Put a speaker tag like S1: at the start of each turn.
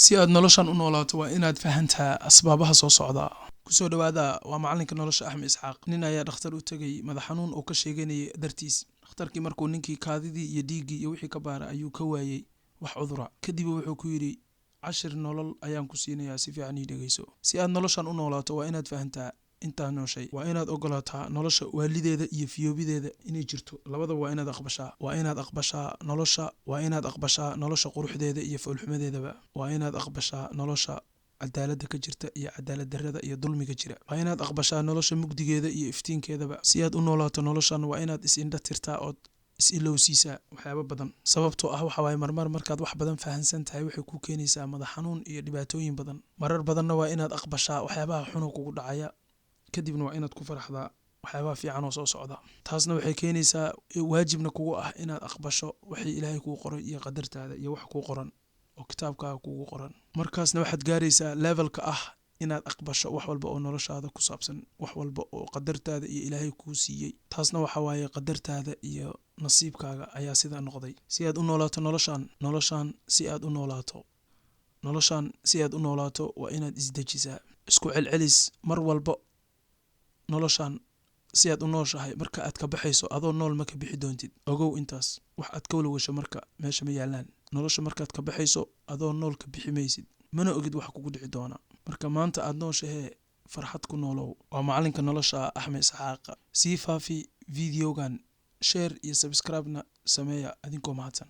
S1: si aad noloshan u noolaato waa inaad fahantaa asbaabaha soo socda. Kusoo dhawaada waa macalinka nolosha Axmed Isxaaq. Nin ayaa dhakhtar u tagay madax xanuun oo ka sheeganayay dartiis. Dhakhtarkii markuu ninkii kaadidii iyo dhiiggii iyo wixii ka baaray ayuu ka waayay wax cudura. Kadib wuxuu ku yiri cashir nolol ayaan ku siinayaa si fiican ii dhageyso. Si aad noloshan u noolaato waa inaad fahantaa intaa nooshay. Waa inaad ogolaataa nolosha waalideeda iyo fiyoobideeda inay jirto. Labada waa inaad aqbashaa. Waa inaad aqbashaa nolosha. Waa inaad aqbashaa nolosha quruxdeeda iyo foolxumadeedaba. Waa inaad aqbashaa nolosha cadaaladda ka jirta iyo cadaalad darrada iyo dulmiga jira. Waa inaad aqbashaa nolosha mugdigeeda iyo iftiinkeedaba. Si aad u noolaato noloshan waa inaad is-indha tirtaa oo is-ilowsiisaa waxyaabo badan. Sababtoo ah waxa waaye markaad wax badan fahansan tahay waxay ku keenaysaa madax xanuun iyo dhibaatooyin badan. Marar badanna waa inaad aqbashaa waxyaabaha xun oo kugu dhacaya. Kadibna waa inaad ku faraxdaa waxyaabaha fiican oo soo socda. Taasna waxay keenaysaa waajibna kugu ah inaad aqbasho wixii Ilaahay kuu qoray iyo qadartaada iyo wax kuu qoran oo kitaabkaaga kugu qoran. Markaasna waxaad gaaraysaa levelka ah inaad aqbasho wax walba oo noloshaada ku saabsan, wax walba oo qadartaada iyo Ilaahay kuu siiyey. Taasna waxa waaye qadartaada iyo nasiibkaaga ayaa sidaa noqday. Si aad u noolaato noloshan si aad u noolaato waa inaad isdejisaa. Isku celcelis mar walba noloshan si aad u nooshahay marka aad ka baxayso adoo nool ma ka bixi doontid. Ogow intaas wax aad ka walwasho marka meesha ma yaalaan. Nolosha markaad ka baxayso adoo nool ka bixi maysid. Mana ogid wax kugu dhici doona. Marka maanta aad nooshahay farxad ku noolow. Waa macalinka nolosha Axmed Isxaaq. Sii faafi videogan, share iyo subscribe na sameeya adinkoo mahadsan.